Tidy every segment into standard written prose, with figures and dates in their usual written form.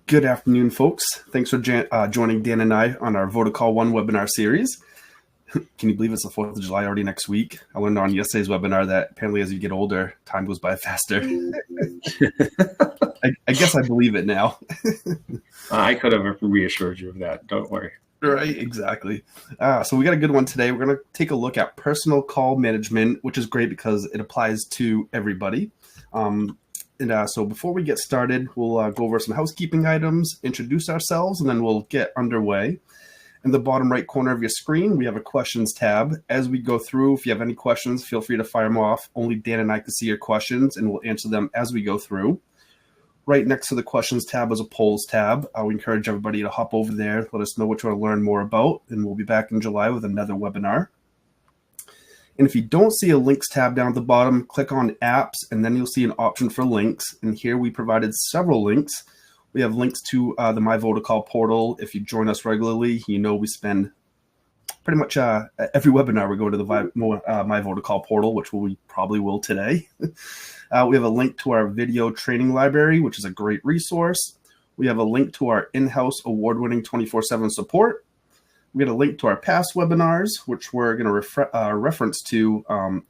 Good afternoon, folks. Thanks for joining Dan and I on our Votacall 1 webinar series. Can you believe it's the 4th of July already next week? I learned on yesterday's webinar that apparently as you get older, time goes by faster. I guess I believe it now. I could have reassured you of that. Don't worry. Right, exactly. So we got a good one today. We're going to take a look at personal call management, which is great because it applies to everybody. So before we get started, we'll go over some housekeeping items, introduce ourselves, and then we'll get underway. In the bottom right corner of your screen, we have a questions tab. As we go through, if you have any questions, feel free to fire them off. Only Dan and I can see your questions, and we'll answer them as we go through. Right next to the questions tab is a polls tab. We encourage everybody to hop over there, let us know what you want to learn more about, and we'll be back in July with another webinar. And if you don't see a links tab down at the bottom, click on apps, and then you'll see an option for links. And here we provided several links. We have links to the My Votacall portal. If you join us regularly, you know we spend pretty much every webinar we go to the My Votacall portal, which we probably will today. We have a link to our video training library, which is a great resource. We have a link to our in-house award-winning 24/7 support. We got a link to our past webinars, which we're going to reference to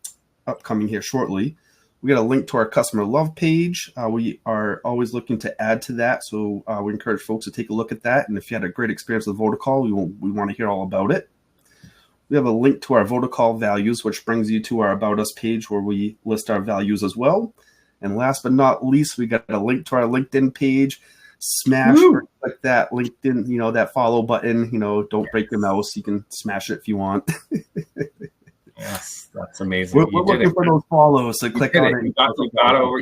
upcoming here shortly. We got a link to our customer love page. We are always looking to add to that, so we encourage folks to take a look at that. And if you had a great experience with Votacall, we want to hear all about it. We have a link to our Votacall values, which brings you to our About Us page where we list our values as well. And last but not least, we got a link to our LinkedIn page. Smash or click that LinkedIn, that follow button. Don't break your mouse. You can smash it if you want. Yes, that's amazing. We're looking for those follows, so click on it.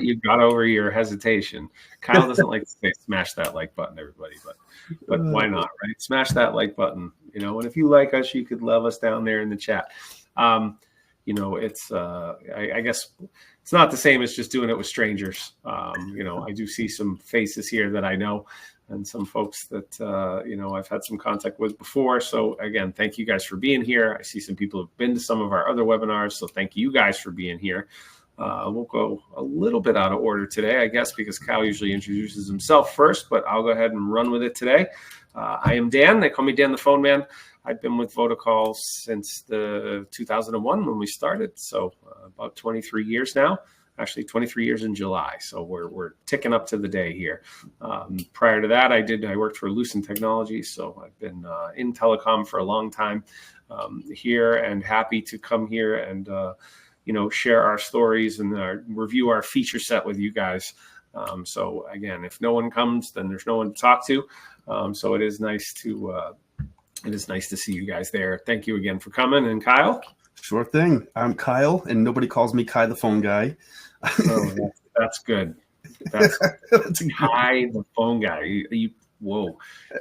You got over your hesitation. Kyle doesn't like to say smash that like button, everybody, but why not, right? Smash that like button. And if you like us, you could love us down there in the chat. It's I guess it's not the same as just doing it with strangers. I do see some faces here that I know and some folks that, I've had some contact with before. So again, thank you guys for being here. I see some people who've been to some of our other webinars. So thank you guys for being here. We'll go a little bit out of order today, I guess, because Kyle usually introduces himself first, but I'll go ahead and run with it today. I am Dan. They call me Dan the Phone Man. I've been with Votacall since the 2001 when we started, so about 23 years now. Actually, 23 years in July, so we're ticking up to the day here. Prior to that, I worked for Lucent Technology, so I've been in telecom for a long time here, and happy to come here and share our stories and review our feature set with you guys. So again, if no one comes, then there's no one to talk to. So it is nice to see you guys there. Thank you again for coming. And Kyle? Sure thing. I'm Kyle, and nobody calls me Kai the phone guy. Oh, that's good. That's Kai the phone guy. Whoa,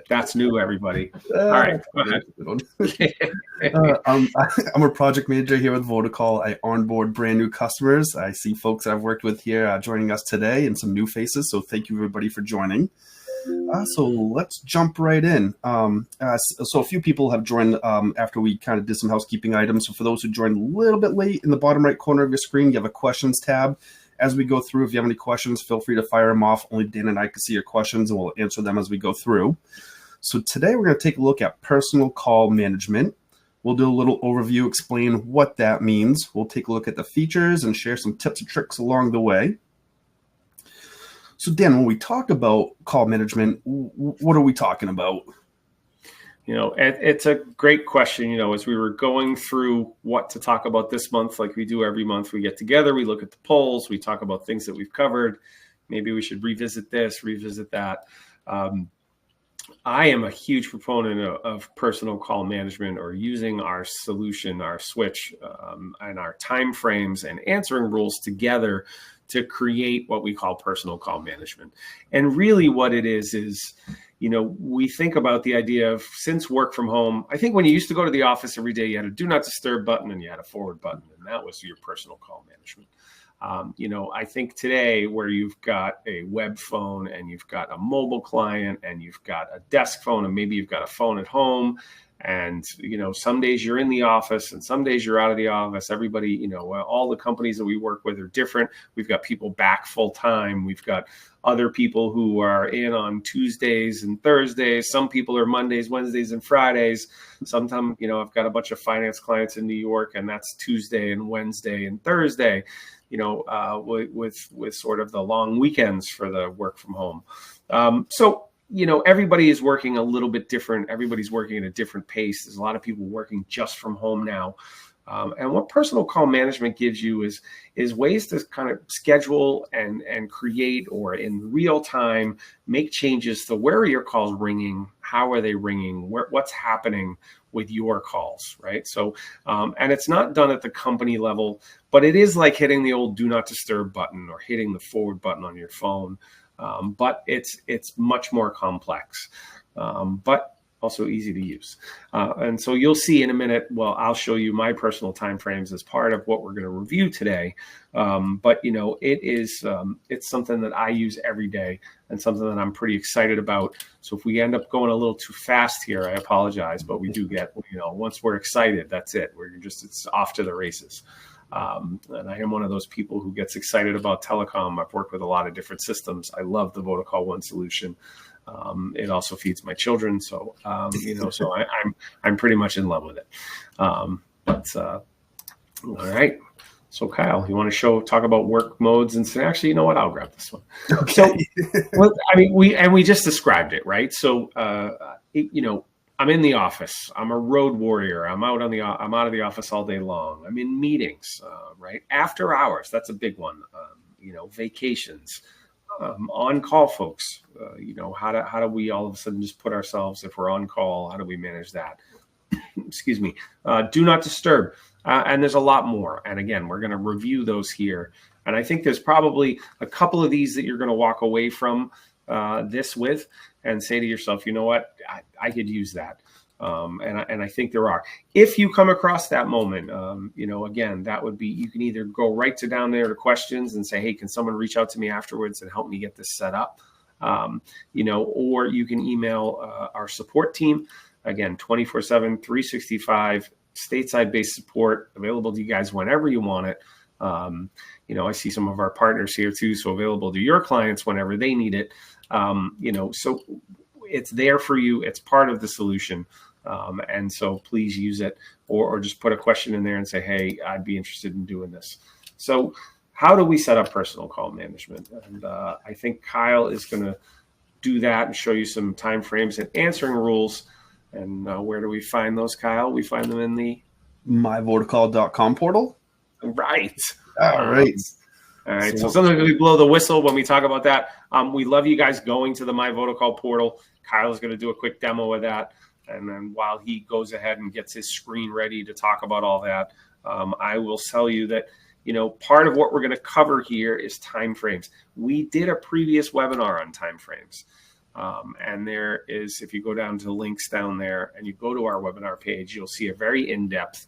that's new, everybody. All right. Go ahead. I'm a project manager here with Votacall. I onboard brand new customers. I see folks that I've worked with here joining us today and some new faces. So thank you, everybody, for joining. So let's jump right in. So a few people have joined after we kind of did some housekeeping items. So for those who joined a little bit late, in the bottom right corner of your screen, you have a questions tab. As we go through, if you have any questions, feel free to fire them off. Only Dan and I can see your questions, and we'll answer them as we go through. So today we're going to take a look at personal call management. We'll do a little overview, explain what that means. We'll take a look at the features and share some tips and tricks along the way. So Dan, when we talk about call management, what are we talking about? It's a great question. As we were going through what to talk about this month, like we do every month, we get together, we look at the polls, we talk about things that we've covered. Maybe we should revisit this, revisit that. I am a huge proponent of personal call management, or using our solution, our switch, and our timeframes and answering rules together to create what we call personal call management. And really what it is, we think about the idea of, since work from home, I think when you used to go to the office every day, you had a do not disturb button and you had a forward button, and that was your personal call management. I think today, where you've got a web phone and you've got a mobile client and you've got a desk phone and maybe you've got a phone at home, And, some days you're in the office and some days you're out of the office. Everybody, all the companies that we work with are different. We've got people back full time. We've got other people who are in on Tuesdays and Thursdays. Some people are Mondays, Wednesdays, and Fridays. Sometimes, I've got a bunch of finance clients in New York, and that's Tuesday and Wednesday and Thursday, with sort of the long weekends for the work from home. So everybody is working a little bit different. Everybody's working at a different pace. There's a lot of people working just from home now. And what personal call management gives you is ways to kind of schedule and create, or in real time, make changes to where are your calls ringing, how are they ringing, what's happening with your calls, right? So, and it's not done at the company level, but it is like hitting the old do not disturb button or hitting the forward button on your phone. But it's much more complex, but also easy to use. And so you'll see in a minute, well, I'll show you my personal timeframes as part of what we're going to review today. But it's something that I use every day and something that I'm pretty excited about. So if we end up going a little too fast here, I apologize, but we do get, once we're excited, that's it. It's off to the races. And I am one of those people who gets excited about telecom. I've worked with a lot of different systems. I love the Votacall One solution. It also feeds my children, so so I'm pretty much in love with it. All right. So Kyle, you want to talk about work modes and say, actually, you know what? I'll grab this one. Okay. So, we just described it, right? So, I'm in the office. I'm a road warrior. I'm out of the office all day long. I'm in meetings, right? After hours, that's a big one. Vacations, on call folks. How do we all of a sudden just put ourselves, if we're on call, how do we manage that? Excuse me. Do not disturb. And there's a lot more. And again, we're going to review those here. And I think there's probably a couple of these that you're going to walk away from this with and say to yourself, you know what, I could use that. And I think there are. If you come across that moment, again, that would be, you can either go right down there to questions and say, hey, can someone reach out to me afterwards and help me get this set up? Or you can email our support team. Again, 24/7, 365, stateside-based support available to you guys whenever you want it. I see some of our partners here too, so available to your clients whenever they need it. So it's there for you. It's part of the solution. And so please use it, or just put a question in there and say, hey, I'd be interested in doing this. So how do we set up personal call management? And I think Kyle is going to do that and show you some time frames and answering rules. And where do we find those, Kyle? We find them in the myvotacall.com portal. Right. All right. All right. So sometimes we blow the whistle when we talk about that. We love you guys going to the My Votacall portal. Kyle is going to do a quick demo of that. And then while he goes ahead and gets his screen ready to talk about all that, I will tell you that, part of what we're going to cover here is timeframes. We did a previous webinar on timeframes. And there is, if you go down to the links down there and you go to our webinar page, you'll see a very in-depth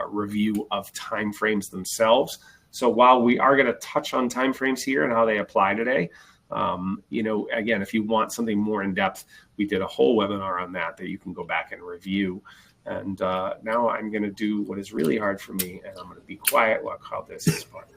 review of timeframes themselves. So while we are going to touch on timeframes here and how they apply today, again, if you want something more in depth, we did a whole webinar on that you can go back and review. And now I'm going to do what is really hard for me, and I'm going to be quiet while Kyle does this part.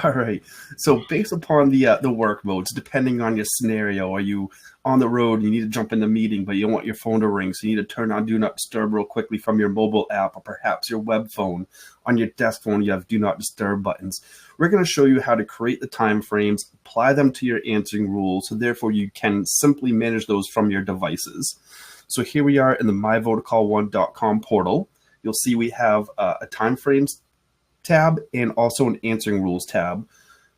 All right. So based upon the work modes, depending on your scenario, are you on the road, you need to jump in the meeting, but you don't want your phone to ring, so you need to turn on Do Not Disturb real quickly from your mobile app, or perhaps your web phone. On your desk phone, you have Do Not Disturb buttons. We're going to show you how to create the time frames, apply them to your answering rules, so therefore you can simply manage those from your devices. So here we are in the myvotacall1.com portal. You'll see we have a timeframes tab and also an answering rules tab.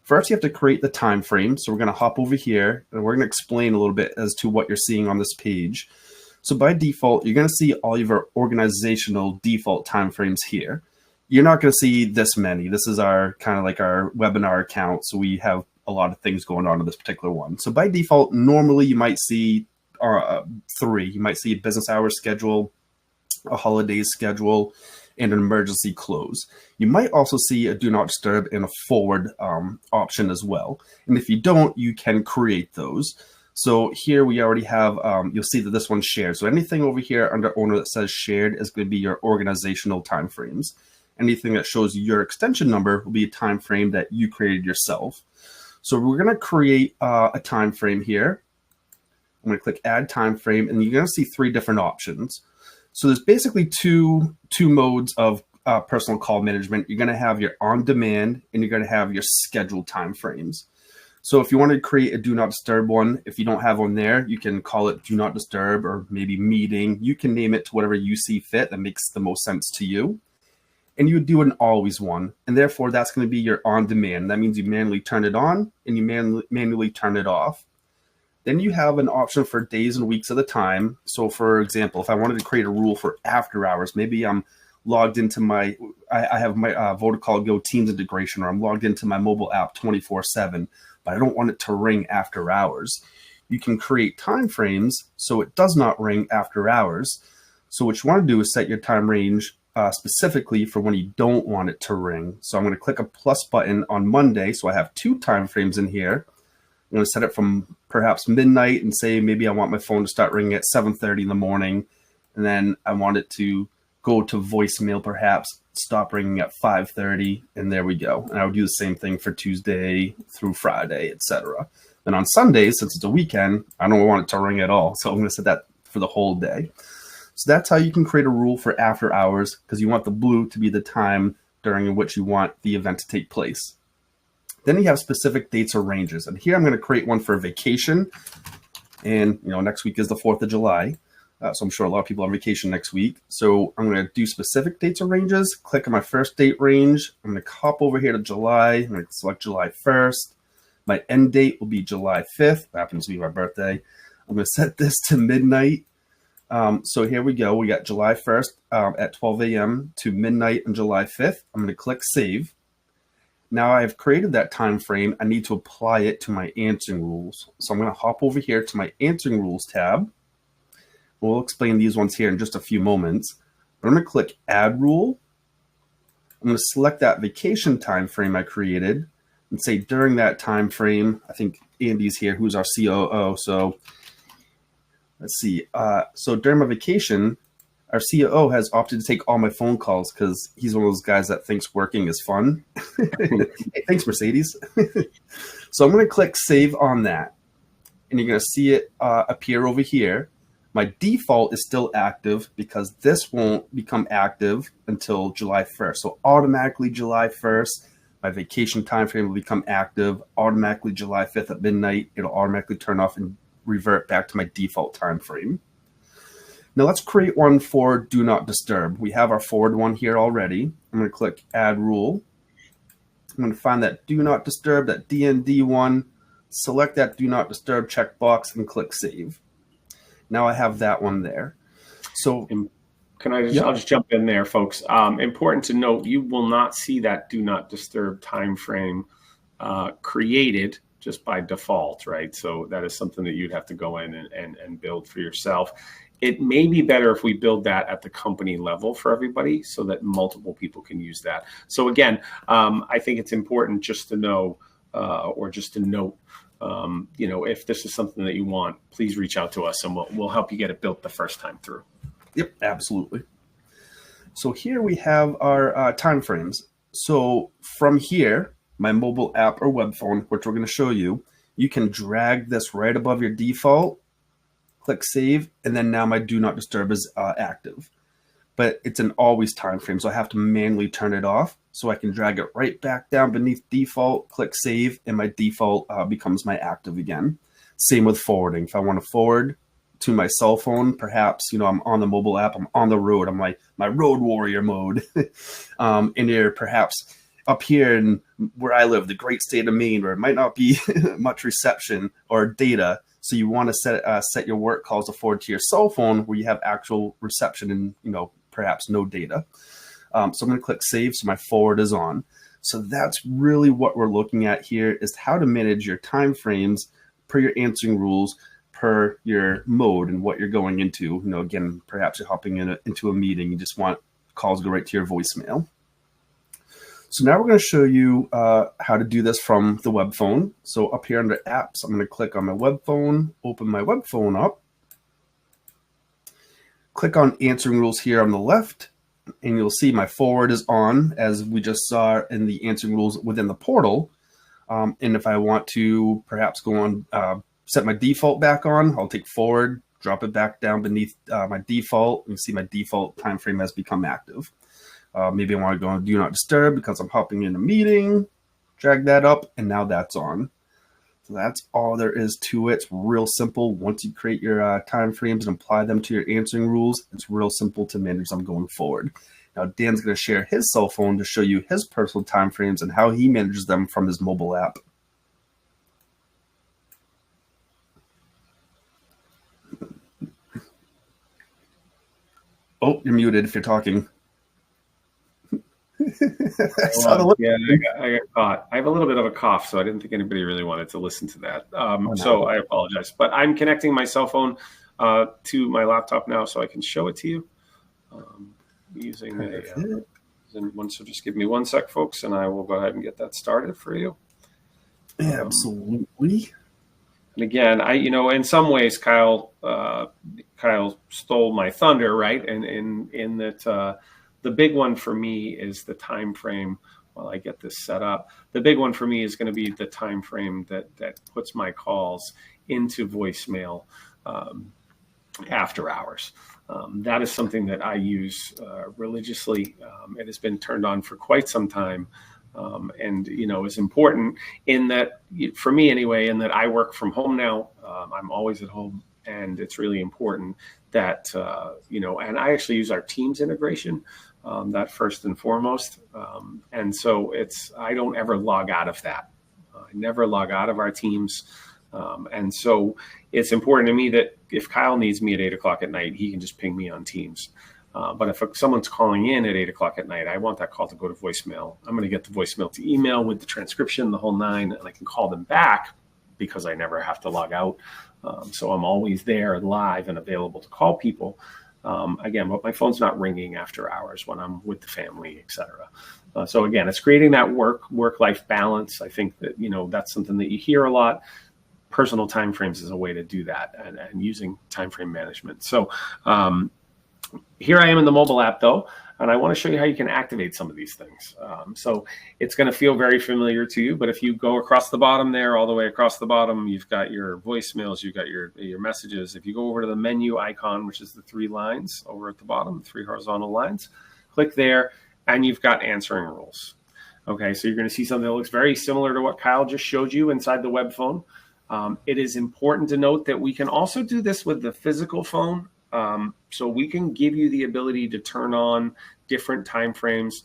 First, you have to create the time frame. So we're going to hop over here and we're going to explain a little bit as to what you're seeing on this page. So by default, you're going to see all of our organizational default time frames here. You're not going to see this many. This is our kind of like our webinar account. So we have a lot of things going on in this particular one. So by default, normally you might see three. You might see a business hours schedule, a holidays schedule, and an emergency close. You might also see a Do Not Disturb and a forward option as well. And if you don't, you can create those. So here we already have, you'll see that this one's shared. So anything over here under owner that says shared is going to be your organizational timeframes. Anything that shows your extension number will be a time frame that you created yourself. So we're going to create a time frame here. I'm going to click add time frame, and you're going to see 3 different options. So there's basically two modes of personal call management. You're going to have your on demand, and you're going to have your scheduled time frames. So if you want to create a do not disturb one, if you don't have one there, you can call it do not disturb or maybe meeting. You can name it to whatever you see fit that makes the most sense to you. And you would do an always one. And therefore, that's going to be your on demand. That means you manually turn it on and you manually turn it off. Then you have an option for days and weeks at a time. So for example, if I wanted to create a rule for after hours, maybe I'm logged into I have my Votacall Go Teams integration, or I'm logged into my mobile app 24/7, but I don't want it to ring after hours. You can create time frames so it does not ring after hours. So what you want to do is set your time range specifically for when you don't want it to ring. So I'm going to click a plus button on Monday. So I have 2 time frames in here. I'm going to set it from perhaps midnight and say maybe I want my phone to start ringing at 7:30 in the morning. And then I want it to go to voicemail, perhaps stop ringing at 5:30, and there we go. And I would do the same thing for Tuesday through Friday, etc. And on Sundays, since it's a weekend, I don't want it to ring at all. So I'm going to set that for the whole day. So that's how you can create a rule for after hours, because you want the blue to be the time during which you want the event to take place. Then you have specific dates or ranges. And here I'm going to create one for vacation. And next week is the 4th of July. So I'm sure a lot of people are on vacation next week. So I'm going to do specific dates or ranges, click on my first date range. I'm going to hop over here to July. I'm going to select July 1st. My end date will be July 5th. That happens to be my birthday. I'm going to set this to midnight. So here we go. We got July 1st at 12 a.m. to midnight on July 5th. I'm going to click save. Now I've created that time frame. I need to apply it to my answering rules. So I'm going to hop over here to my answering rules tab. We'll explain these ones here in just a few moments. But I'm going to click add rule. I'm going to select that vacation time frame I created and say during that time frame, I think Andy's here, who's our COO. So let's see. So during my vacation, our COO has opted to take all my phone calls because he's one of those guys that thinks working is fun. Hey, thanks, Mercedes. So I'm going to click save on that. And you're going to see it appear over here. My default is still active because this won't become active until July 1st. So automatically July 1st, my vacation time frame will become active. Automatically July 5th at midnight, it'll automatically turn off and revert back to my default time frame. Now let's create one for do not disturb. We have our forward one here already. I'm going to click add rule. I'm going to find that do not disturb, that DND one, select that do not disturb checkbox and click save. Now I have that one there. So can I I'll just jump in there, folks. Important to note, you will not see that do not disturb time frame created just by default, right? So that is something that you'd have to go in and build for yourself. It may be better if we build that at the company level for everybody so that multiple people can use that. So again, I think it's important just to know or just to note, if this is something that you want, please reach out to us and we'll help you get it built the first time through. Yep, absolutely. So here we have our time frames. So from here, my mobile app or web phone, which we're going to show you, you can drag this right above your default, click save, and then now my do not disturb is active. But it's an always time frame, so I have to manually turn it off. So I can drag it right back down beneath default, click save, and my default becomes my active again. Same with forwarding. If I want to forward to my cell phone, perhaps, I'm on the mobile app, I'm on the road, I'm my road warrior mode. And you're perhaps up here in where I live, the great state of Maine, where it might not be much reception or data. So you want to set your work calls to forward to your cell phone where you have actual reception and, perhaps no data. So I'm going to click save so my forward is on. So that's really what we're looking at here is how to manage your time frames per your answering rules, per your mode and what you're going into. Again, perhaps you're hopping into a meeting. You just want calls to go right to your voicemail. So now we're going to show you how to do this from the web phone. So up here under apps, I'm going to click on my web phone, open my web phone up, click on answering rules here on the left, and you'll see my forward is on, as we just saw in the answering rules within the portal. And if I want to perhaps go on, set my default back on, I'll take forward, drop it back down beneath my default, and see my default time frame has become active. Maybe I want to go on do not disturb because I'm hopping in a meeting, drag that up, and now that's on. So that's all there is to it. It's real simple. Once you create your time frames and apply them to your answering rules, it's real simple to manage them going forward. Now, Dan's going to share his cell phone to show you his personal time frames and how he manages them from his mobile app. Oh, you're muted if you're talking. Yeah, I got caught. I have a little bit of a cough, so I didn't think anybody really wanted to listen to that. So I apologize. But I'm connecting my cell phone to my laptop now, so I can show it to you using so just give me 1 sec, folks, and I will go ahead and get that started for you. Absolutely. And again, in some ways, Kyle stole my thunder, right? And in that. The big one for me is the time frame. While I get this set up, the big one for me is going to be the time frame that puts my calls into voicemail after hours. That is something that I use religiously. It has been turned on for quite some time, and is important in that, for me anyway, in that I work from home now. I'm always at home, and it's really important that and I actually use our Teams integration. That first and foremost. And so I don't ever log out of that. I never log out of our Teams. And so it's important to me that if Kyle needs me at 8 o'clock at night, he can just ping me on Teams. But if someone's calling in at 8 o'clock at night, I want that call to go to voicemail. I'm going to get the voicemail to email with the transcription, the whole nine, and I can call them back because I never have to log out. So I'm always there live and available to call people. Again, but my phone's not ringing after hours when I'm with the family, et cetera. So again, it's creating that work-life balance. I think that, that's something that you hear a lot. Personal timeframes is a way to do that, and using timeframe management. So here I am in the mobile app though, and I want to show you how you can activate some of these things. So it's going to feel very familiar to you, but if you go across the bottom there, all the way across the bottom, you've got your voicemails, you've got your messages. If you go over to the menu icon, which is the 3 lines over at the bottom, 3 horizontal lines, click there, and you've got answering rules. Okay, so you're going to see something that looks very similar to what Kyle just showed you inside the web phone. It is important to note that we can also do this with the physical phone. So we can give you the ability to turn on different time frames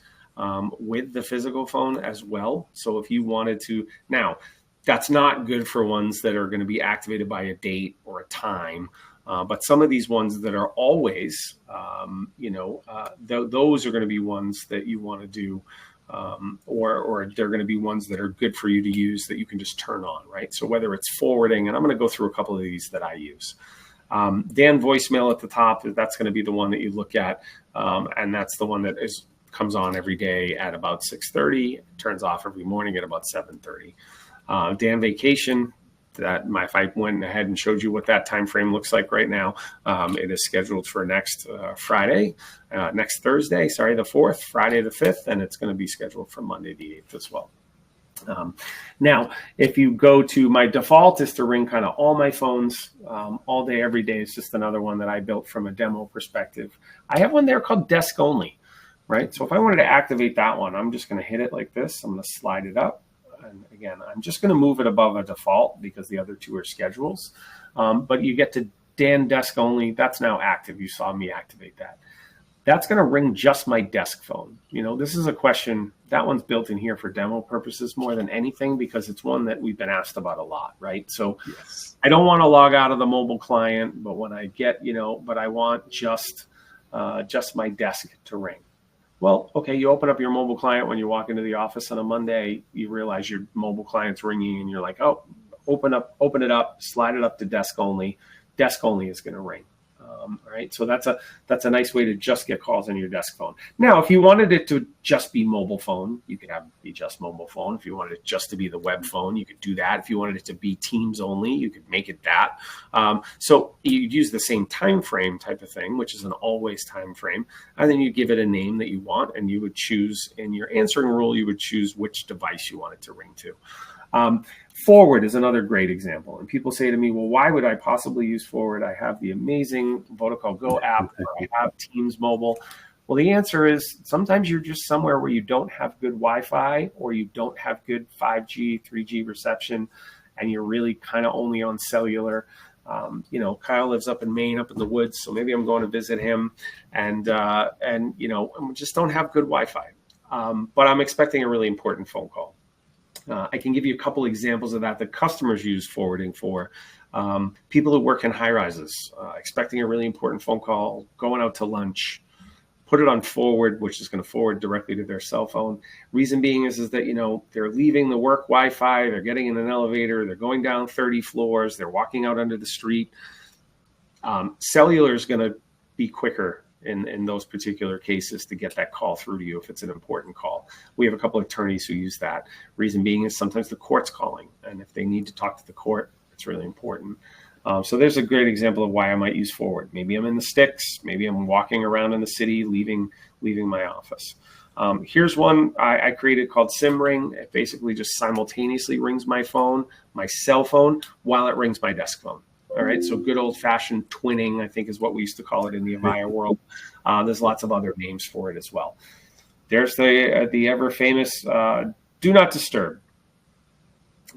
with the physical phone as well. So if you wanted to, now that's not good for ones that are going to be activated by a date or a time. But some of these ones that are always, those are going to be ones that you want to do. Or they're going to be ones that are good for you to use that you can just turn on, right? So whether it's forwarding, and I'm going to go through a couple of these that I use. Dan voicemail at the top, that's going to be the one that you look at. And that's the one that comes on every day at about 6:30, turns off every morning at about 7:30. Dan vacation, if I went ahead and showed you what that time frame looks like right now, it is scheduled for next Thursday, the 4th, Friday the 5th, and it's going to be scheduled for Monday the 8th as well. Now, if you go to my default is to ring kind of all my phones all day, every day. It's just another one that I built from a demo perspective. I have one there called desk only, right? So if I wanted to activate that one, I'm just going to hit it like this. I'm going to slide it up. And again, I'm just going to move it above a default because the other 2 are schedules. But you get to Dan desk only. That's now active. You saw me activate that. That's going to ring just my desk phone. This is a question, that one's built in here for demo purposes more than anything because it's one that we've been asked about a lot, right? So yes. I don't want to log out of the mobile client, but when I get, but I want just my desk to ring. Well, okay, you open up your mobile client when you walk into the office on a Monday, you realize your mobile client's ringing and you're like, oh, open it up, slide it up to desk only. Desk only is going to ring. Right, so that's a nice way to just get calls on your desk phone. Now, if you wanted it to just be mobile phone, you could have it be just mobile phone. If you wanted it just to be the web phone, you could do that. If you wanted it to be Teams only, you could make it that. So you'd use the same time frame type of thing, which is an always time frame, and then you give it a name that you want, and you would choose in your answering rule, you would choose which device you want it to ring to. Forward is another great example. And people say to me, well, why would I possibly use Forward? I have the amazing Votacall Go app, or I have Teams Mobile. Well, the answer is sometimes you're just somewhere where you don't have good Wi-Fi, or you don't have good 5G, 3G reception, and you're really kind of only on cellular. Kyle lives up in Maine, up in the woods, so maybe I'm going to visit him, and just don't have good Wi-Fi. But I'm expecting a really important phone call. I can give you a couple examples of that customers use forwarding for. People who work in high rises, expecting a really important phone call, going out to lunch, put it on forward, which is going to forward directly to their cell phone. Reason being is that, they're leaving the work Wi-Fi, they're getting in an elevator, they're going down 30 floors, they're walking out onto the street. Cellular is going to be quicker in those particular cases to get that call through to you if it's an important call. We have a couple of attorneys who use that. Reason being is sometimes the court's calling, and if they need to talk to the court, it's really important. So there's a great example of why I might use forward. Maybe I'm in the sticks, maybe I'm walking around in the city, leaving my office. Here's one I created called Sim Ring. It basically just simultaneously rings my phone, my cell phone, while it rings my desk phone. All right, so good old-fashioned twinning, I think, is what we used to call it in the Avaya world. There's lots of other names for it as well. There's the ever-famous Do Not Disturb.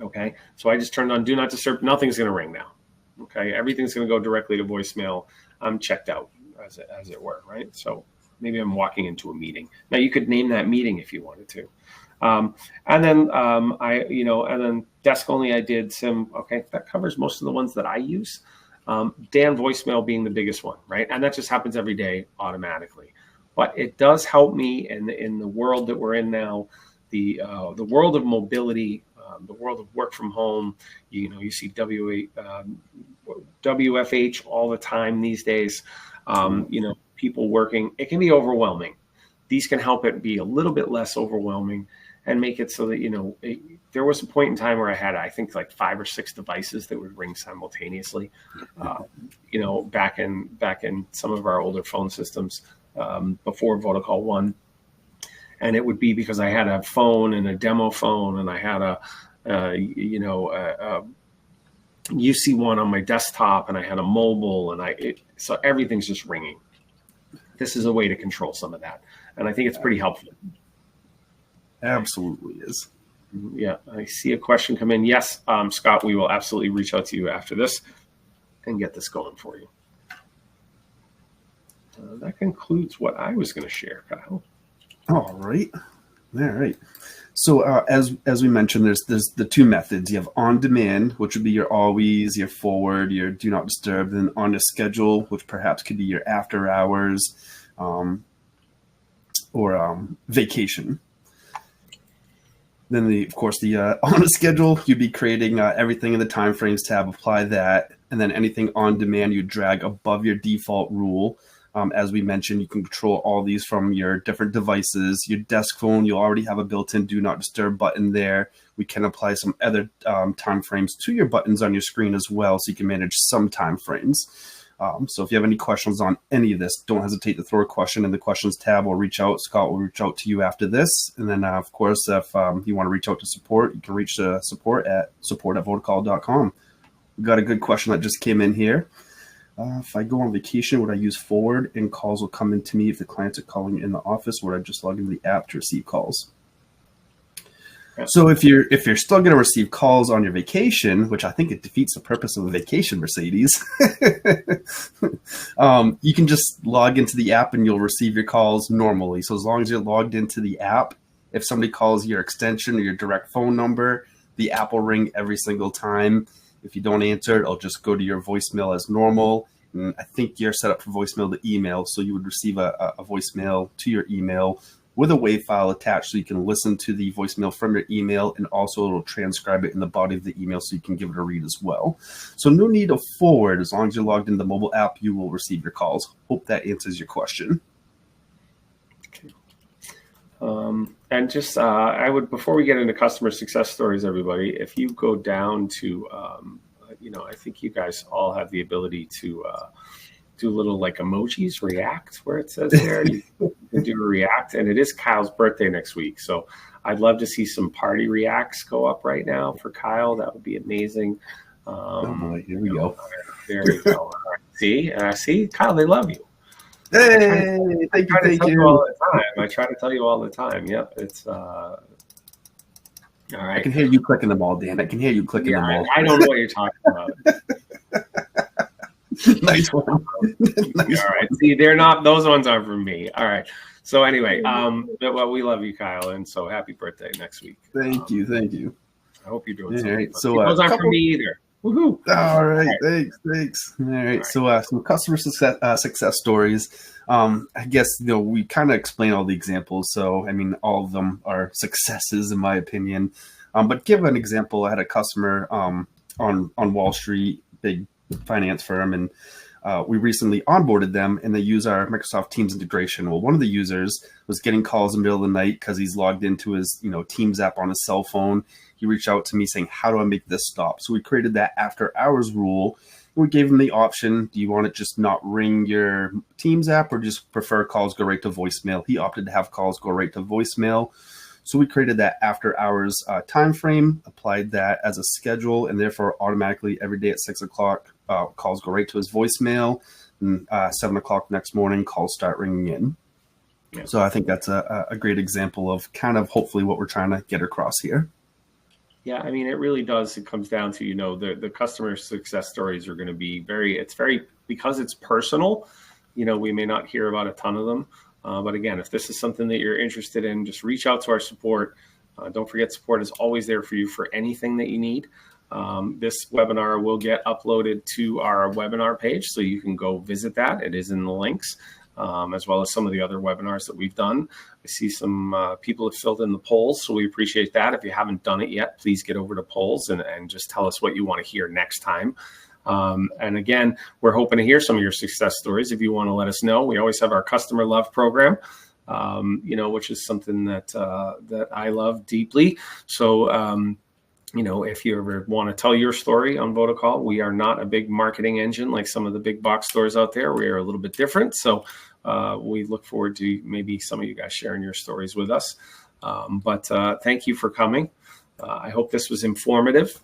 Okay, so I just turned on Do Not Disturb. Nothing's going to ring now. Okay, everything's going to go directly to voicemail. I'm checked out, as it were, right? So maybe I'm walking into a meeting. Now, you could name that meeting if you wanted to. And then desk only, I did Sim. Okay, that covers most of the ones that I use. Dan voicemail being the biggest one, right? And that just happens every day automatically. But it does help me in the world that we're in now, the world of mobility, the world of work from home. You see WFH all the time these days. People working. It can be overwhelming. These can help it be a little bit less overwhelming and make it so that, there was a point in time where I had, I think, like 5 or 6 devices that would ring simultaneously, back in some of our older phone systems before Votacall 1. And it would be because I had a phone and a demo phone, and I had a UC1 on my desktop, and I had a mobile, so everything's just ringing. This is a way to control some of that. And I think it's pretty helpful. Absolutely is. Yeah, I see a question come in. Yes, Scott, we will absolutely reach out to you after this and get this going for you. That concludes what I was going to share, Kyle. All right. So as we mentioned, there's the 2 methods. You have on demand, which would be your always, your forward, your do not disturb, then on a schedule, which perhaps could be your after hours, or vacation. Then of course the on a schedule, you'd be creating everything in the timeframes tab, apply that, and then anything on demand you drag above your default rule. As we mentioned, you can control all these from your different devices. Your desk phone, you'll already have a built-in Do Not Disturb button there. We can apply some other timeframes to your buttons on your screen as well, so you can manage some timeframes. So if you have any questions on any of this, don't hesitate to throw a question in the questions tab or reach out. Scott will reach out to you after this. And then, of course, if you want to reach out to support, you can reach support at votacall.com. We got a good question that just came in here. If I go on vacation, would I use forward and calls will come into me if the clients are calling in the office, or would I just log into the app to receive calls? So if you're still going to receive calls on your vacation, which I think it defeats the purpose of a vacation, Mercedes, you can just log into the app and you'll receive your calls normally. So as long as you're logged into the app, if somebody calls your extension or your direct phone number, the app will ring every single time. If you don't answer, it'll just go to your voicemail as normal. And I think you're set up for voicemail to email, so you would receive a voicemail to your email with a WAV file attached so you can listen to the voicemail from your email, and also it'll transcribe it in the body of the email so you can give it a read as well. So no need to forward. As long as you're logged in the mobile app, you will receive your calls. Hope that answers your question. And just, I would, before we get into customer success stories, everybody, if you go down to, I think you guys all have the ability to do little like emojis, react, where it says there, you can do a react. And it is Kyle's birthday next week. So I'd love to see some party reacts go up right now for Kyle. That would be amazing. Here we go. There we go. All right. See, Kyle, they love you. Hey, thank you. All the time. I try to tell you all the time. Yep, it's all right. I can hear you clicking them all, Dan. I can hear you clicking them all. I don't know what you're talking about. Nice one. Nice. All right. See, they're not; those ones aren't from me. All right. So anyway, well, we love you, Kyle, and so happy birthday next week. Thank you. I hope you're doing all right. So those aren't from me either. Woohoo! All right, thanks. All right, so some customer success stories. I guess we kind of explain all the examples, so I mean all of them are successes in my opinion. But give an example. I had a customer on Wall Street, big finance firm, and we recently onboarded them, and they use our Microsoft Teams integration. Well, one of the users was getting calls in the middle of the night because he's logged into his Teams app on his cell phone. He reached out to me saying, how do I make this stop? So we created that after hours rule. We gave him the option. Do you want it just not ring your Teams app or just prefer calls go right to voicemail? He opted to have calls go right to voicemail. So we created that after hours time frame, applied that as a schedule, and therefore automatically every day at 6 o'clock, calls go right to his voicemail. And 7 o'clock next morning, calls start ringing in. Yeah. So I think that's a great example of kind of hopefully what we're trying to get across here. Yeah, I mean, it really does. It comes down to, the customer success stories are going to be because it's personal, we may not hear about a ton of them. But again, if this is something that you're interested in, just reach out to our support. Don't forget, support is always there for you for anything that you need. This webinar will get uploaded to our webinar page, so you can go visit that. It is in the links. As well as some of the other webinars that we've done. I see some people have filled in the polls, so we appreciate that. If you haven't done it yet, please get over to polls and just tell us what you want to hear next time. And again, we're hoping to hear some of your success stories. If you want to let us know, we always have our customer love program, which is something that I love deeply. So, if you ever want to tell your story on Votacall, we are not a big marketing engine like some of the big box stores out there. We are a little bit different. So we look forward to maybe some of you guys sharing your stories with us. But thank you for coming. I hope this was informative.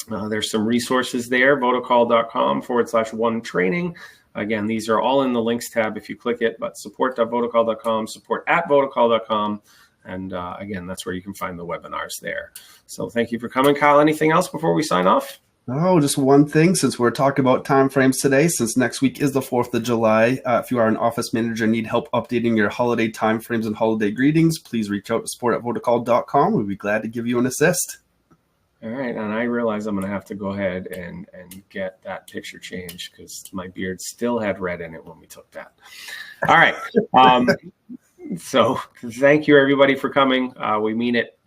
There's some resources there, votacall.com/one-training. Again, these are all in the links tab if you click it, but support.votacall.com, support@votacall.com. And again, that's where you can find the webinars there. So thank you for coming, Kyle. Anything else before we sign off? Oh, just one thing, since we're talking about timeframes today, since next week is the 4th of July, if you are an office manager and need help updating your holiday timeframes and holiday greetings, please reach out to support@votacall.com. We'd be glad to give you an assist. All right. And I realize I'm going to have to go ahead and get that picture changed because my beard still had red in it when we took that. All right. So thank you, everybody, for coming. We mean it.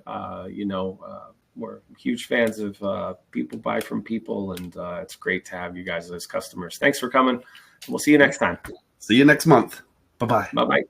We're huge fans of people buy from people, and it's great to have you guys as customers. Thanks for coming. We'll see you next time. See you next month. Bye-bye. Bye-bye.